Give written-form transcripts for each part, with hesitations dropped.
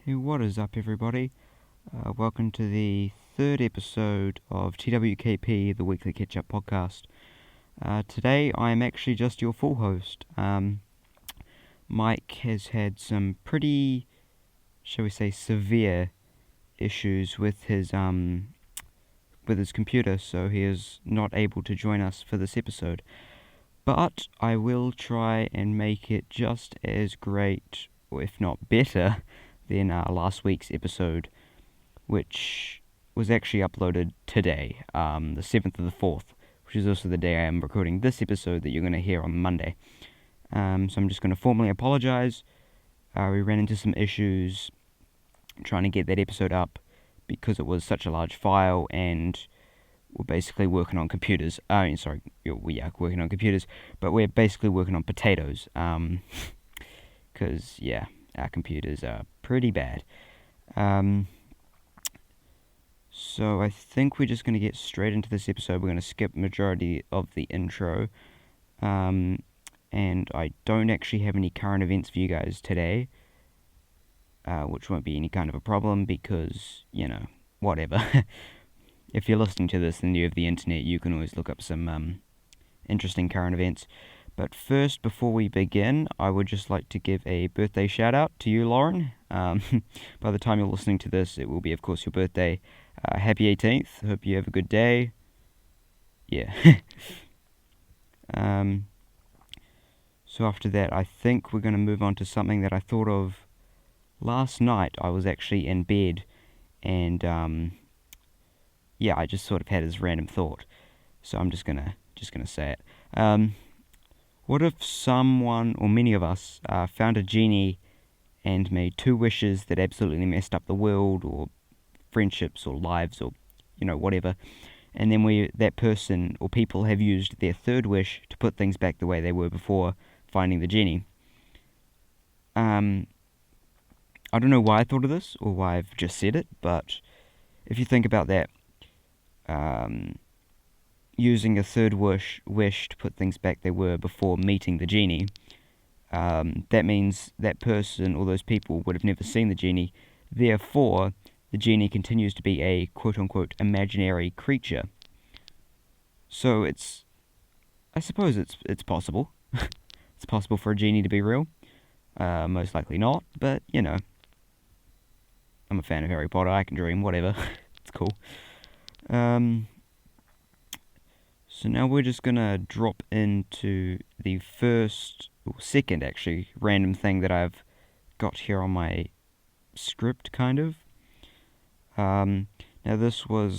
Hey, what is up, everybody? Welcome to the third episode of TWKP, the Weekly Ketchup podcast. Today, I am actually just your full host. Mike has had some pretty, shall we say, severe issues with his computer, so he is not able to join us for this episode. But I will try and make it just as great, or if not better, than last week's episode, which was actually uploaded today, the 7th of the 4th, which is also the day I am recording this episode that you're going to hear on Monday. So I'm just going to formally apologize. We ran into some issues trying to get that episode up because it was such a large file, and we're basically working on computers. We are working on computers, but we're basically working on potatoes, because, our computers are pretty bad. So I think we're just going to get straight into this episode. We're going to skip majority of the intro, and I don't actually have any current events for you guys today, which won't be any kind of a problem because, whatever. If you're listening to this and you have the internet, you can always look up some interesting current events. But first, before we begin, I would just like to give a birthday shout out to you, Lauren. By the time you're listening to this, it will be, of course, your birthday. Happy 18th. Hope you have a good day. Yeah. So after that, I think we're going to move on to something that I thought of last night. I was actually in bed, and I just sort of had this random thought. So I'm just gonna say it. What if someone, or many of us, found a genie and made two wishes that absolutely messed up the world, or friendships, or lives, or, whatever, and then that person or people have used their third wish to put things back the way they were before finding the genie? I don't know why I thought of this, or why I've just said it, but if you think about that, using a third wish to put things back they were before meeting the genie, that means that person or those people would have never seen the genie. Therefore, the genie continues to be a quote-unquote imaginary creature. So I suppose it's possible. It's possible for a genie to be real. Most likely not, but, I'm a fan of Harry Potter. I can dream, whatever. It's cool. So now we're just gonna drop into the second, actually, random thing that I've got here on my script, kind of. Now I saw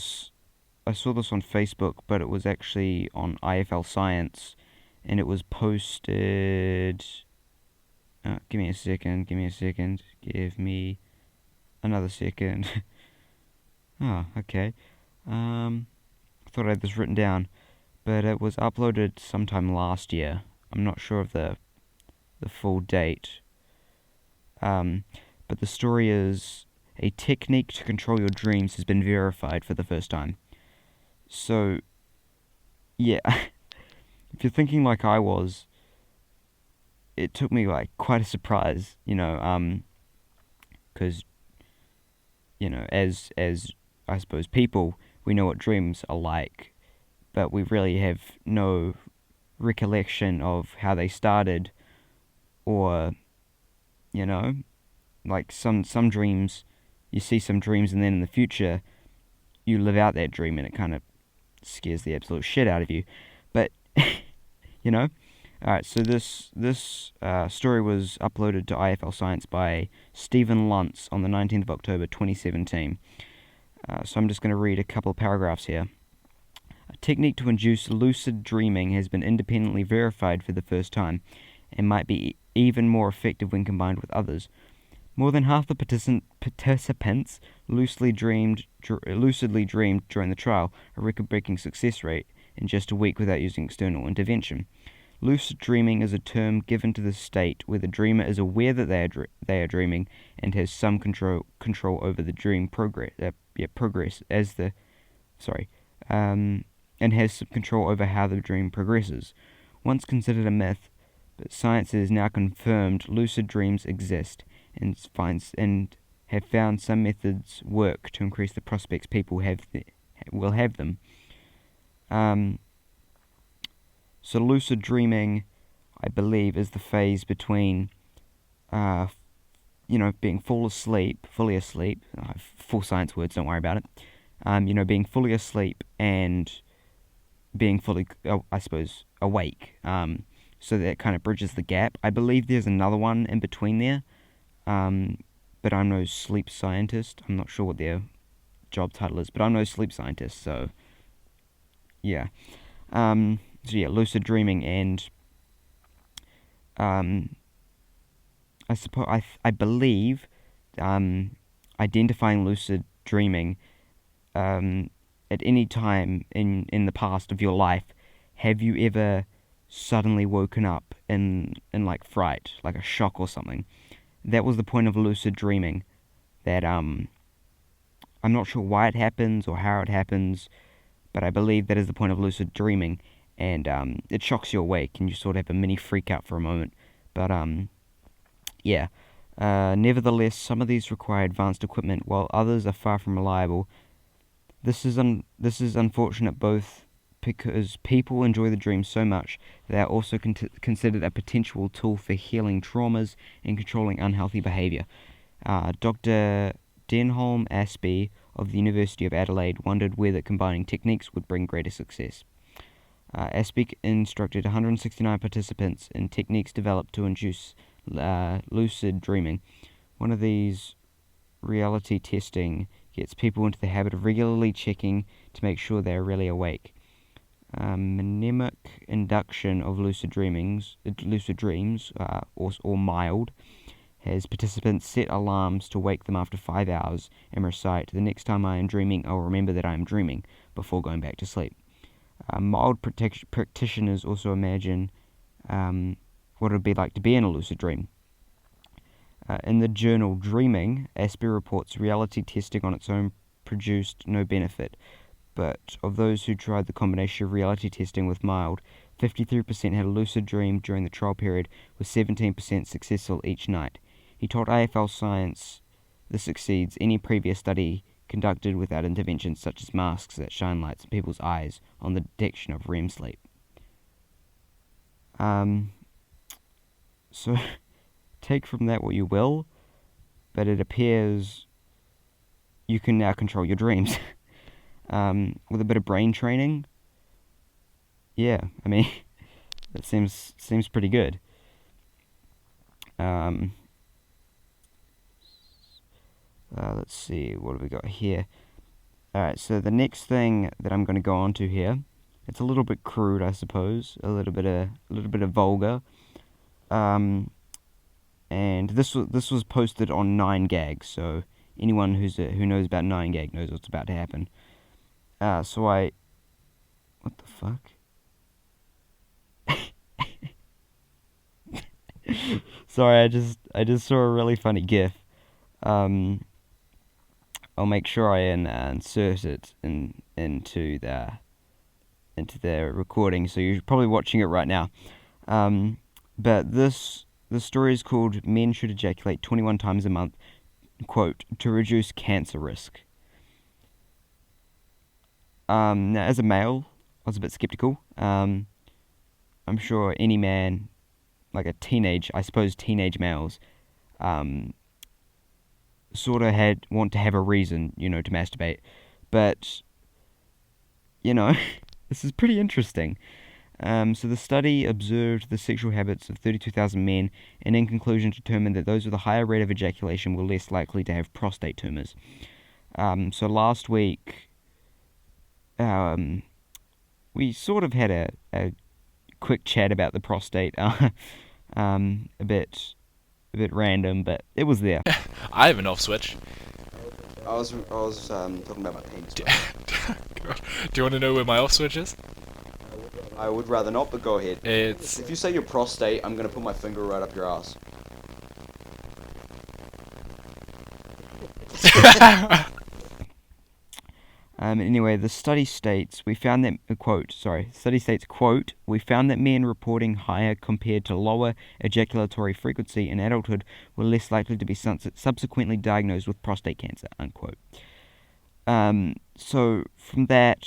this on Facebook, but it was actually on IFL Science, and it was posted... give me another second. Oh, okay. I thought I had this written down, but it was uploaded sometime last year. I'm not sure of the full date. But the story is, a technique to control your dreams has been verified for the first time. So, yeah, if you're thinking like I was, it took me quite a surprise, because, as I suppose people, we know what dreams are like, but we really have no recollection of how they started, or, some dreams, you see some dreams and then in the future, you live out that dream and it kind of scares the absolute shit out of you. But, Alright, so this story was uploaded to IFL Science by Stephen Luntz on the 19th of October 2017. So I'm just going to read a couple of paragraphs here. A technique to induce lucid dreaming has been independently verified for the first time, and might be even more effective when combined with others. More than half the participants lucidly dreamed during the trial, a record-breaking success rate in just a week without using external intervention. Lucid dreaming is a term given to the state where the dreamer is aware that they are dreaming and has some control over the dream and has some control over how the dream progresses. Once considered a myth, but science has now confirmed lucid dreams exist, and have found some methods work to increase the prospects people will have them. So lucid dreaming, I believe, is the phase between, being fully asleep. Full science words, don't worry about it. Being fully asleep and being fully, I suppose, awake. So that kind of bridges the gap. I believe there's another one in between there, but I'm no sleep scientist. I'm not sure what their job title is, but I'm no sleep scientist, so yeah. Lucid dreaming and I believe identifying lucid dreaming at any time in the past of your life. Have you ever suddenly woken up in like fright, like a shock or something? That was the point of lucid dreaming. That I'm not sure why it happens or how it happens, but I believe that is the point of lucid dreaming, and it shocks you awake and you sort of have a mini freak out for a moment. But yeah. Nevertheless, some of these require advanced equipment, while others are far from reliable. This is unfortunate both because people enjoy the dream so much that they are also considered a potential tool for healing traumas and controlling unhealthy behaviour. Dr. Denholm Aspey of the University of Adelaide wondered whether combining techniques would bring greater success. Aspey instructed 169 participants in techniques developed to induce lucid dreaming. One of these, reality testing, gets people into the habit of regularly checking to make sure they are really awake. Mnemic induction of lucid dreams, or mild, has participants set alarms to wake them after 5 hours and recite, "The next time I am dreaming, I'll remember that I am dreaming," before going back to sleep. Mild practitioners also imagine what it would be like to be in a lucid dream. In the journal Dreaming, Aspey reports reality testing on its own produced no benefit, but of those who tried the combination of reality testing with mild, 53% had a lucid dream during the trial period, with 17% successful each night. He told AFL Science this exceeds any previous study conducted without interventions such as masks that shine lights in people's eyes on the detection of REM sleep. So take from that what you will, but it appears you can now control your dreams. With a bit of brain training, yeah, I mean, that seems pretty good. Let's see, what have we got here? Alright, so the next thing that I'm going to go on to here, it's a little bit crude, I suppose, a little bit of vulgar. And this was posted on 9gag, so anyone who knows about 9gag knows what's about to happen. What the fuck? Sorry, I just saw a really funny GIF. I'll make sure I insert it into the recording, so you're probably watching it right now. But the story is called "Men Should Ejaculate 21 Times a Month," quote, "to reduce cancer risk." Now, as a male, I was a bit skeptical. I'm sure any man, like teenage males, sort of want to have a reason, to masturbate. But, this is pretty interesting. So the study observed the sexual habits of 32,000 men, and in conclusion determined that those with a higher rate of ejaculation were less likely to have prostate tumors. So last week, we sort of had a quick chat about the prostate, a bit random, but it was there. I have an off switch. I was talking about my penis. Do you want to know where my off switch is? I would rather not, but go ahead. If you say your prostate, I'm gonna put my finger right up your ass. Anyway, the study states we found that quote, we found that men reporting higher compared to lower ejaculatory frequency in adulthood were less likely to be subsequently diagnosed with prostate cancer, unquote. So from that,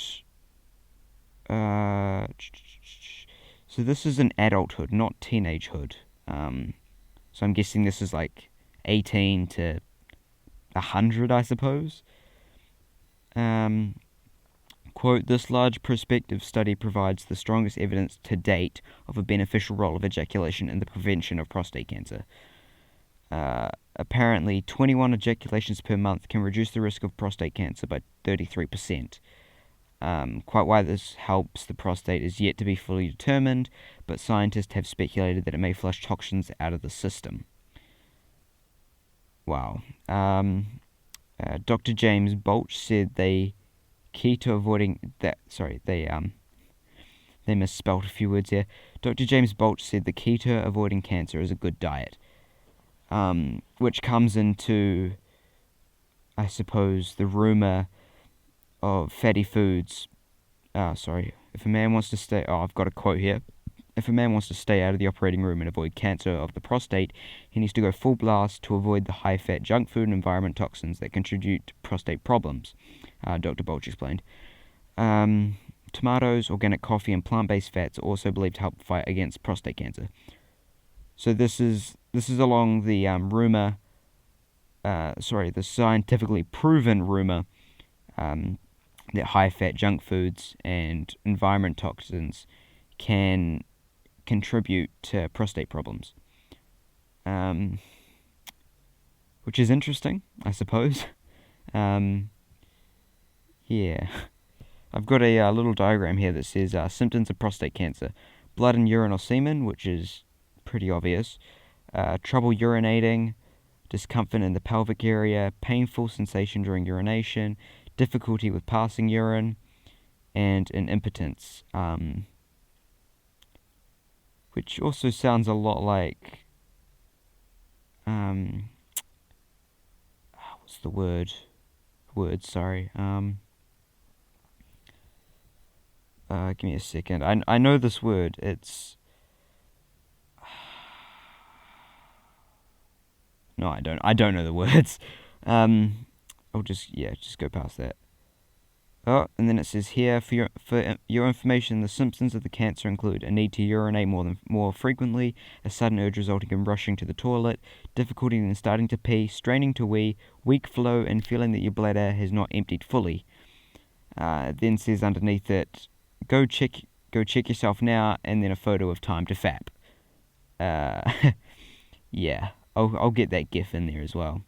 so this is in adulthood, not teenagehood. So I'm guessing this is like 18 to 100, I suppose. Quote, this large prospective study provides the strongest evidence to date of a beneficial role of ejaculation in the prevention of prostate cancer. Apparently, 21 ejaculations per month can reduce the risk of prostate cancer by 33%. Quite why this helps the prostate is yet to be fully determined, but scientists have speculated that it may flush toxins out of the system. Wow. Dr. James Balch said they misspelled a few words here. Dr. James Balch said the key to avoiding cancer is a good diet, which comes into, I suppose, the rumor of fatty foods. If a man wants to stay, I've got a quote here. If a man wants to stay out of the operating room and avoid cancer of the prostate, he needs to go full blast to avoid the high-fat junk food and environment toxins that contribute to prostate problems, Dr. Balch explained. Tomatoes, organic coffee, and plant-based fats are also believed to help fight against prostate cancer. So this is along the the scientifically proven rumor that high-fat junk foods and environment toxins can contribute to prostate problems, which is interesting, I suppose. Yeah, I've got a little diagram here that says symptoms of prostate cancer: blood and urine or semen, which is pretty obvious, trouble urinating, discomfort in the pelvic area, painful sensation during urination, difficulty with passing urine, and an impotence, which also sounds a lot like, what's the word? Sorry. Give me a second. I know this word. It's no, I don't. I don't know the words. I'll just go past that. Oh, and then it says here, for your information, the symptoms of the cancer include a need to urinate more frequently, a sudden urge resulting in rushing to the toilet, difficulty in starting to pee, straining to wee, weak flow, and feeling that your bladder has not emptied fully. Then says underneath it, go check yourself now, and then a photo of time to fap. Yeah, I'll get that GIF in there as well.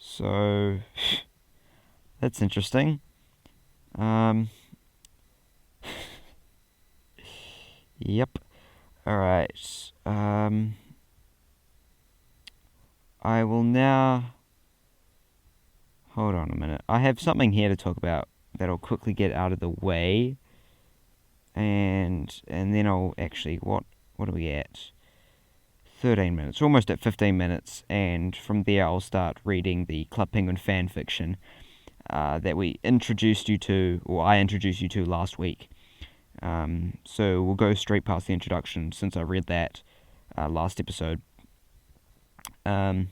So that's interesting. Yep. All right. I will now. Hold on a minute. I have something here to talk about that I'll quickly get out of the way, and then I'll actually what are we at? 13 minutes, almost at 15 minutes, and from there I'll start reading the Club Penguin fan fiction that I introduced you to last week. So we'll go straight past the introduction since I read that last episode. But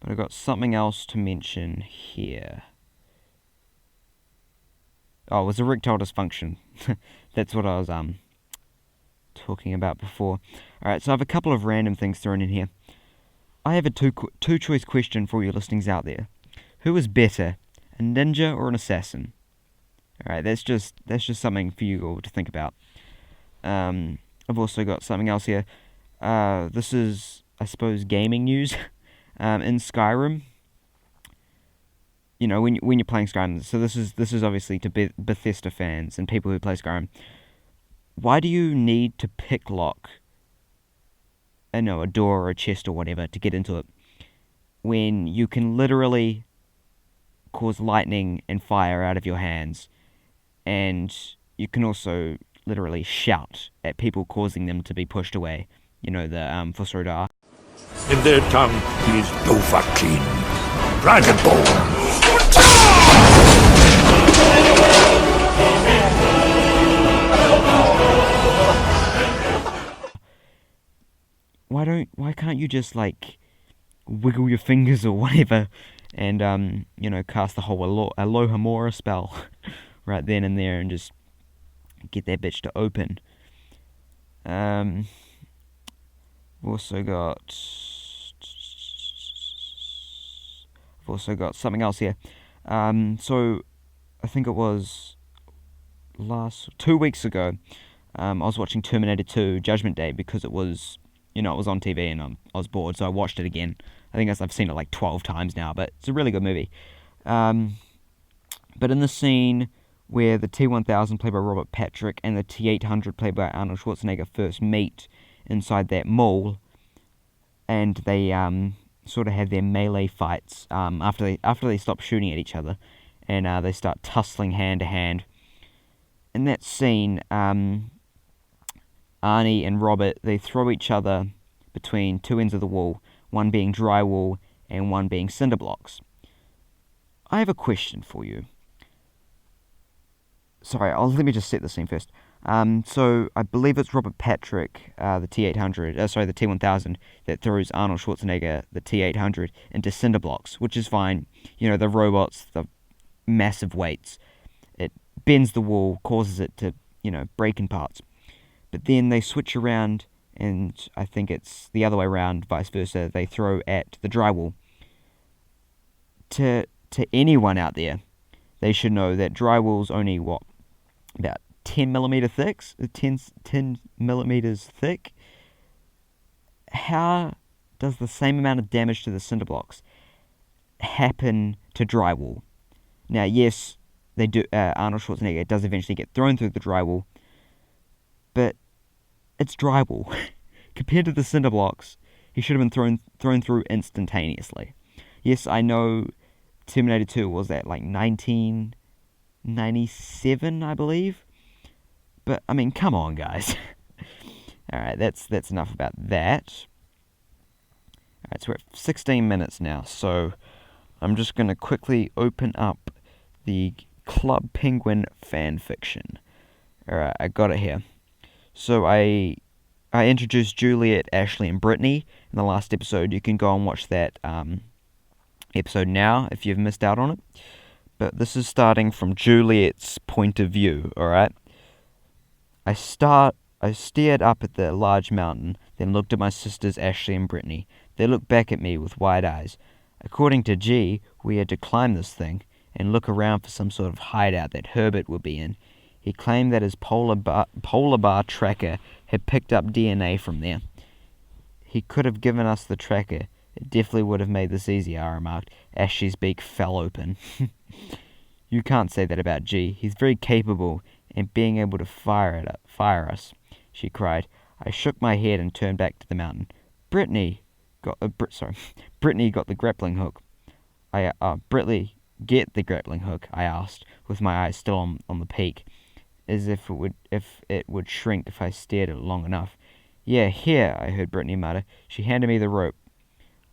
I've got something else to mention here. Oh, it was erectile dysfunction. That's what I was talking about before. Alright, so I have a couple of random things thrown in here. I have a two-choice question for you listeners out there. Who is better, a ninja or an assassin? Alright, that's just something for you all to think about. I've also got something else here. This is, I suppose, gaming news. In Skyrim, you know, when you're playing Skyrim, so this is obviously to Bethesda fans and people who play Skyrim. Why do you need to picklock, a door or a chest or whatever to get into it, when you can literally cause lightning and fire out of your hands, and you can also literally shout at people, causing them to be pushed away? You know, the Fusrodar. In their tongue, he is Dovahkiin, Dragonborn. Why can't you just like wiggle your fingers or whatever and cast the whole Alohomora spell right then and there and just get that bitch to open. I've also got something else here. So I think it was 2 weeks ago. I was watching Terminator 2 Judgment Day because it was on TV and I was bored, so I watched it again. I think I've seen it like 12 times now, but it's a really good movie. But in the scene where the T-1000 played by Robert Patrick and the T-800 played by Arnold Schwarzenegger first meet inside that mall, and they sort of have their melee fights after they stop shooting at each other, and they start tussling hand to hand. In that scene, Arnie and Robert, they throw each other between two ends of the wall, one being drywall and one being cinder blocks. I have a question for you. Sorry, let me just set the scene first. So I believe it's Robert Patrick, the the T-1000, that throws Arnold Schwarzenegger, the T-800, into cinder blocks, which is fine. The robots, the massive weights. It bends the wall, causes it to, break in parts. But then they switch around, and I think it's the other way around, vice versa. They throw at the drywall. To anyone out there, they should know that drywall's only, about 10 millimeters thick. How does the same amount of damage to the cinder blocks happen to drywall? Now, yes, they do. Arnold Schwarzenegger does eventually get thrown through the drywall, but it's drywall. Compared to the cinder blocks, he should have been thrown through instantaneously. Yes, I know Terminator 2 was at like 1997, I believe. But I mean, come on, guys. All right, that's enough about that. All right, so we're at 16 minutes now, so I'm just going to quickly open up the Club Penguin fan fiction. All right, I got it here. So I introduced Juliet, Ashley, and Brittany in the last episode. You can go and watch that episode now if you've missed out on it. But this is starting from Juliet's point of view, alright? I stared up at the large mountain, then looked at my sisters Ashley and Brittany. They looked back at me with wide eyes. According to G, we had to climb this thing and look around for some sort of hideout that Herbert would be in. He claimed that his polar bar tracker had picked up DNA from there. He could have given us the tracker. It definitely would have made this easier, I remarked. Ashley's beak fell open. You can't say that about G. He's very capable and being able to fire us, she cried. I shook my head and turned back to the mountain. Brittany got the grappling hook. Brittany, get the grappling hook, I asked, with my eyes still on the peak, as if it would shrink if I stared at it long enough. Yeah, here, I heard Brittany mutter. She handed me the rope.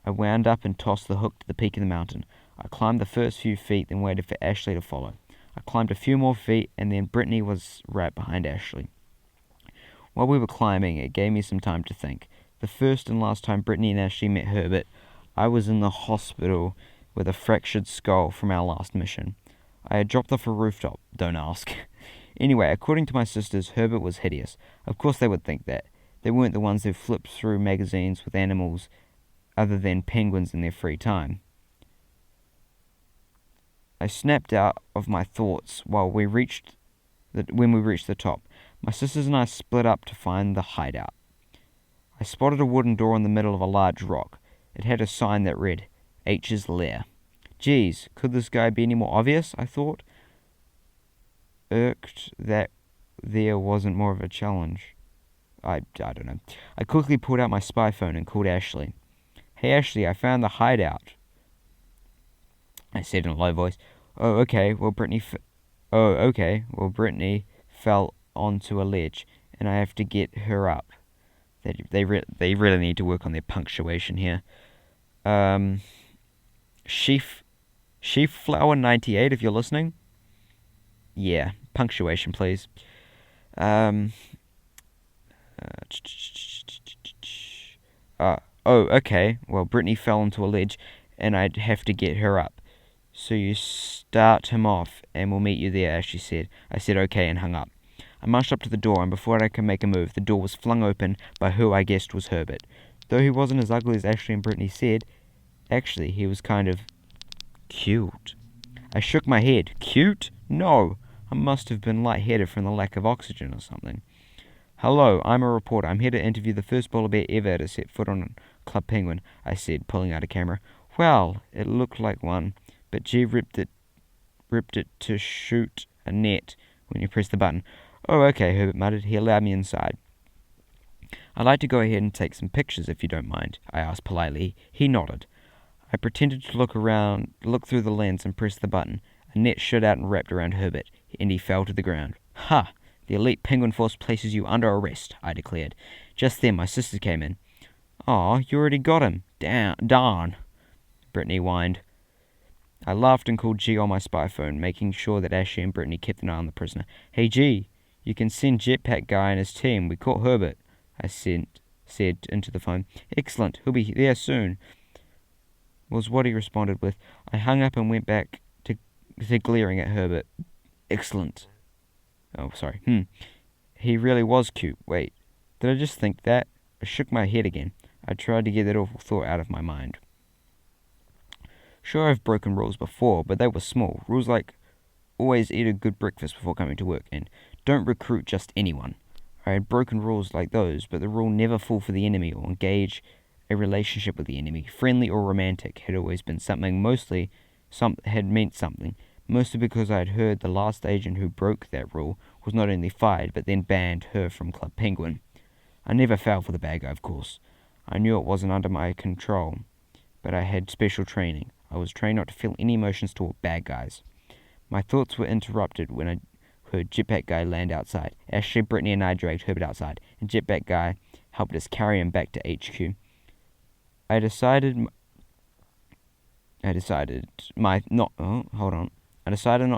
I wound up and tossed the hook to the peak of the mountain. I climbed the first few feet, then waited for Ashley to follow. I climbed a few more feet, and then Brittany was right behind Ashley. While we were climbing, it gave me some time to think. The first and last time Brittany and Ashley met Herbert, I was in the hospital with a fractured skull from our last mission. I had dropped off a rooftop, don't ask. Anyway, according to my sisters, Herbert was hideous. Of course they would think that. They weren't the ones who flipped through magazines with animals other than penguins in their free time. I snapped out of my thoughts when we reached the top. My sisters and I split up to find the hideout. I spotted a wooden door in the middle of a large rock. It had a sign that read, H's Lair. Geez, could this guy be any more obvious, I thought. Irked that there wasn't more of a challenge. I don't know. I quickly pulled out my spy phone and called Ashley. Hey Ashley, I found the hideout, I said in a low voice. Oh, okay, well Brittany fell onto a ledge, and I have to get her up. They really need to work on their punctuation here. Sheaf Flower 98, if you're listening. Yeah, punctuation, please. Um. Oh, okay. Well, Brittany fell into a ledge, and I'd have to get her up. So you start him off, and we'll meet you there, as she said. I said okay and hung up. I marched up to the door, and before I could make a move, the door was flung open by who I guessed was Herbert. Though he wasn't as ugly as Ashley and Brittany said, actually, he was kind of cute. I shook my head. Cute? No. I must have been lightheaded from the lack of oxygen or something. Hello, I'm a reporter. I'm here to interview the first polar bear ever to set foot on Club Penguin, I said, pulling out a camera. Well, it looked like one, but G ripped it to shoot a net when you press the button. Oh, okay, Herbert muttered. He allowed me inside. I'd like to go ahead and take some pictures, if you don't mind, I asked politely. He nodded. I pretended to look through the lens and pressed the button. A net shot out and wrapped around Herbert, and he fell to the ground. Ha! The elite penguin force places you under arrest, I declared. Just then my sister came in. Aw, you already got him. Darn, Brittany whined. I laughed and called G on my spy phone, making sure that Ashley and Brittany kept an eye on the prisoner. Hey G, you can send Jetpack Guy and his team. We caught Herbert, I said into the phone. Excellent, he'll be there soon, was what he responded with. I hung up and went back to glaring at Herbert. Excellent. Oh, sorry. He really was cute. Wait, did I just think that? I shook my head again. I tried to get that awful thought out of my mind. Sure, I've broken rules before, but they were small. Rules like always eat a good breakfast before coming to work, and don't recruit just anyone. I had broken rules like those, but the rule never fall for the enemy or engage a relationship with the enemy, friendly or romantic, had always been something had meant something, mostly because I had heard the last agent who broke that rule was not only fired, but then banned her from Club Penguin. I never fell for the bad guy, of course. I knew it wasn't under my control, but I had special training. I was trained not to feel any emotions toward bad guys. My thoughts were interrupted when I heard Jetpack Guy land outside. Ashley, Brittany, and I dragged Herbert outside, and Jetpack Guy helped us carry him back to HQ. I decided not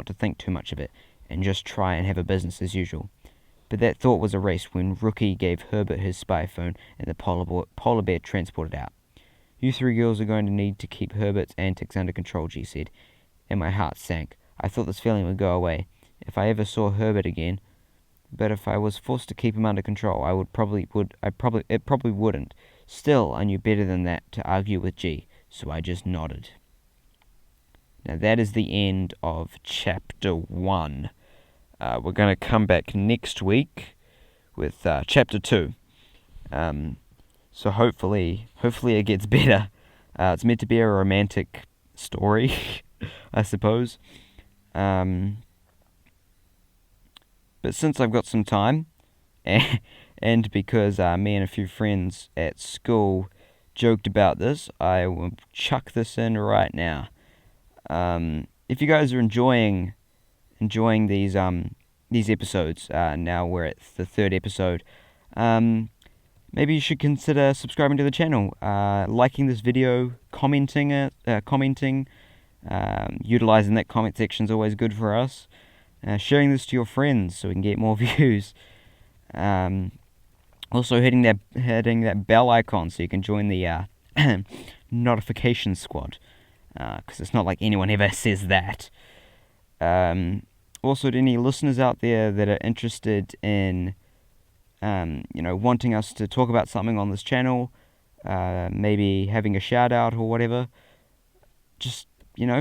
to think too much of it, and just try and have a business as usual. But that thought was erased when Rookie gave Herbert his spy phone and the polar bear transported out. You three girls are going to need to keep Herbert's antics under control, G said, and my heart sank. I thought this feeling would go away if I ever saw Herbert again, but if I was forced to keep him under control, it probably wouldn't. Still, I knew better than that to argue with G, so I just nodded. Now that is the end of Chapter 1. We're going to come back next week with Chapter 2. So hopefully it gets better. It's meant to be a romantic story, I suppose. But since I've got some time, and because me and a few friends at school joked about this, I will chuck this in right now. If you guys are enjoying these episodes, now we're at the 3rd episode, maybe you should consider subscribing to the channel, liking this video, commenting, utilizing that comment section is always good for us, sharing this to your friends so we can get more views, also hitting that bell icon so you can join the notification squad, because it's not like anyone ever says that. Also, to any listeners out there that are interested in wanting us to talk about something on this channel, maybe having a shout out or whatever, just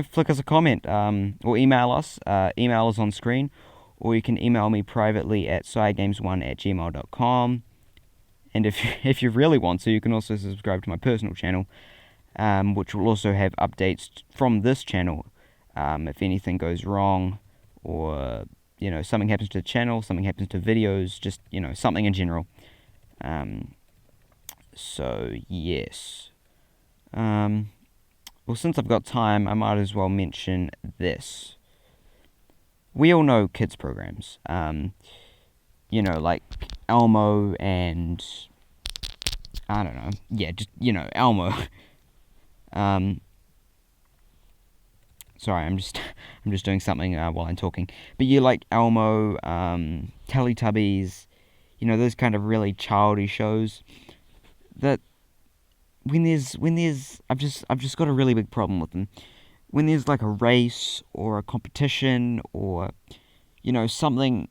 flick us a comment, or email us. Email is on screen, or you can email me privately at scigames1@gmail.com. And if you really want to, you can also subscribe to my personal channel, which will also have updates from this channel. If anything goes wrong, or something happens to the channel, something happens to videos, just something in general. So yes. Well, since I've got time, I might as well mention this. We all know kids programs, like Elmo and I don't know. Yeah, just Elmo. um, Sorry, I'm just I'm just doing something while I'm talking. But you like Elmo, Teletubbies, those kind of really childish shows. That when there's I've just got a really big problem with them. When there's like a race or a competition or something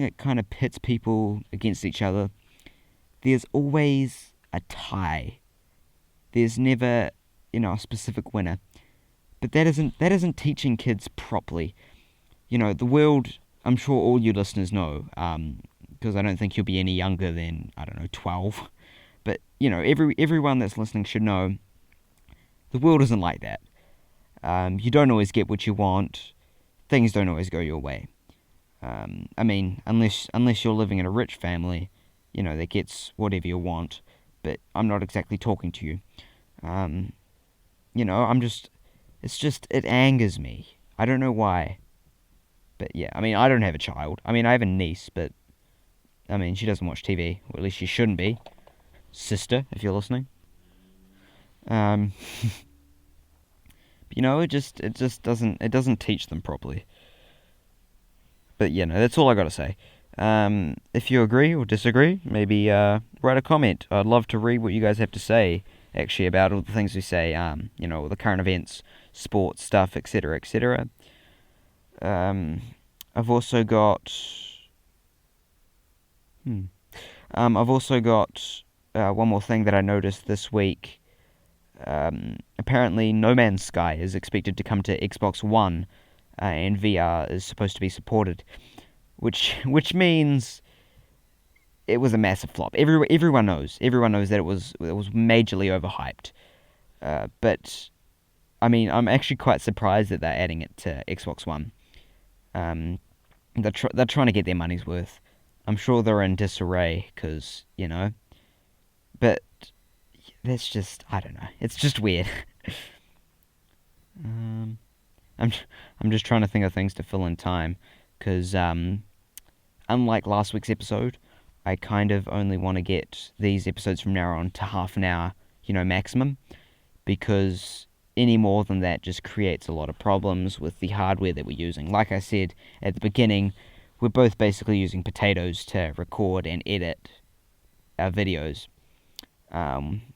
that kind of pits people against each other, there's always a tie. There's never a specific winner. But that isn't teaching kids properly. The world. I'm sure all you listeners know, because I don't think you'll be any younger than, I don't know, 12. But everyone that's listening should know the world isn't like that. You don't always get what you want. Things don't always go your way. I mean, unless you're living in a rich family, that gets whatever you want. But I'm not exactly talking to you. I'm just. It angers me. I don't know why. But yeah, I mean, I don't have a child. I mean, I have a niece, but I mean, she doesn't watch TV, or at least she shouldn't be. Sister, if you're listening. Um, it just doesn't teach them properly. But yeah, no, that's all I gotta say. If you agree or disagree, maybe write a comment. I'd love to read what you guys have to say, actually, about all the things we say. The current events, sports stuff, etc., etc. I've also got. I've also got one more thing that I noticed this week. Apparently, No Man's Sky is expected to come to Xbox One, and VR is supposed to be supported, which means it was a massive flop. Everyone knows that it was majorly overhyped. But I mean, I'm actually quite surprised that they're adding it to Xbox One. Um, they're trying to get their money's worth. I'm sure they're in disarray because but that's just, I don't know. It's just weird. um, I'm I'm just trying to think of things to fill in time because unlike last week's episode, I kind of only want to get these episodes from now on to half an hour, maximum, because any more than that just creates a lot of problems with the hardware that we're using. Like I said at the beginning, we're both basically using potatoes to record and edit our videos,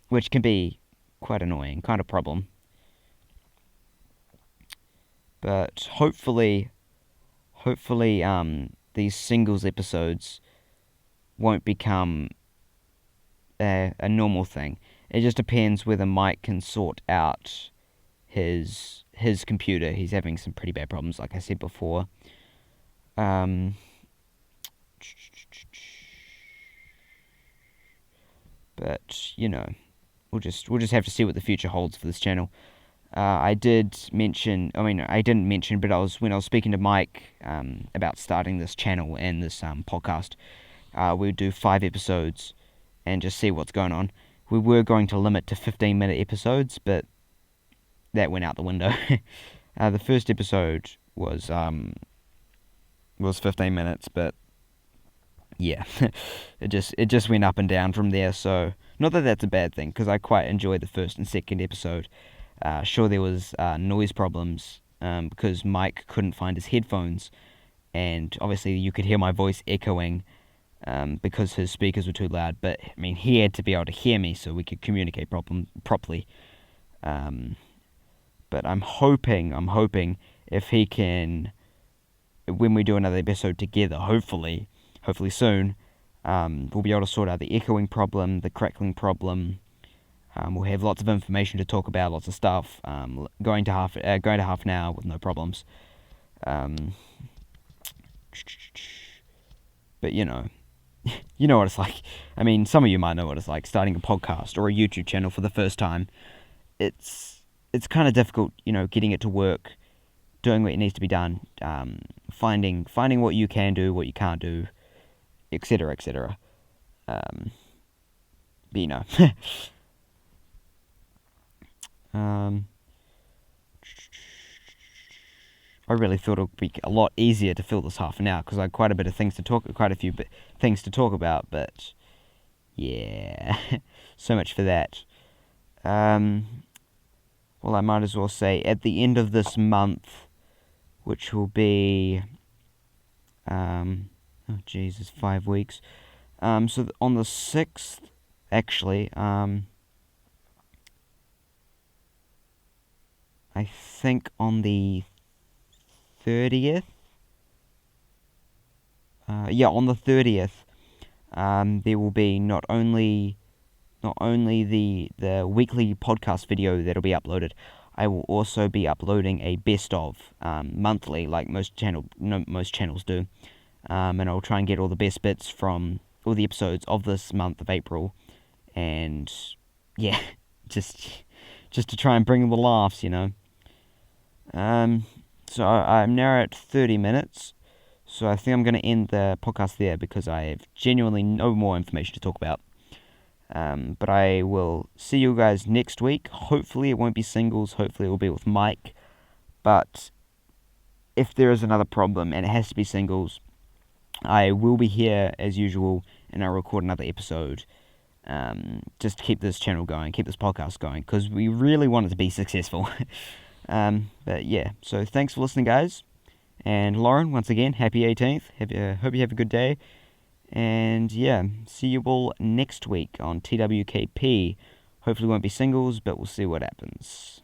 which can be quite annoying, kind of problem. But hopefully, these singles episodes won't become a normal thing. It just depends whether Mike can sort out his computer. He's having some pretty bad problems, like I said before. But we'll just have to see what the future holds for this channel. I didn't mention, but when I was speaking to Mike about starting this channel and this podcast, we'd do 5 episodes and just see what's going on. We were going to limit to 15-minute episodes, but that went out the window. The first episode was 15 minutes, but yeah, it just went up and down from there. So not that that's a bad thing, because I quite enjoyed the first and second episode. Sure, there was noise problems because Mike couldn't find his headphones, and obviously you could hear my voice echoing because his speakers were too loud. But I mean, he had to be able to hear me so we could communicate properly. But I'm hoping if he can, when we do another episode together, hopefully soon, we'll be able to sort out the echoing problem, the crackling problem. We'll have lots of information to talk about, lots of stuff. Going to half an hour with no problems. But you know what it's like. I mean, some of you might know what it's like starting a podcast or a YouTube channel for the first time. It's kind of difficult, getting it to work, doing what needs to be done, finding what you can do, what you can't do, etc., etc. But I really thought it would be a lot easier to fill this half an hour because I had quite a few things to talk about, but Yeah, so much for that. Well, I might as well say at the end of this month, which will be, oh Jesus, 5 weeks. So on the 6th, actually, I think on the 30th, on the 30th, there will be not only the weekly podcast video that'll be uploaded. I will also be uploading a best of monthly, like most channels do, and I'll try and get all the best bits from all the episodes of this month of April, and yeah, just to try and bring the laughs, So I'm now at 30 minutes, so I think I'm going to end the podcast there because I have genuinely no more information to talk about. But I will see you guys next week. Hopefully it won't be singles. Hopefully it will be with Mike. But if there is another problem and it has to be singles, I will be here as usual and I'll record another episode. Just to keep this channel going, keep this podcast going, because we really want it to be successful. But yeah, so thanks for listening, guys. And Lauren, once again, happy 18th. Hope you have a good day. And yeah, see you all next week on TWKP. Hopefully it won't be singles, but we'll see what happens.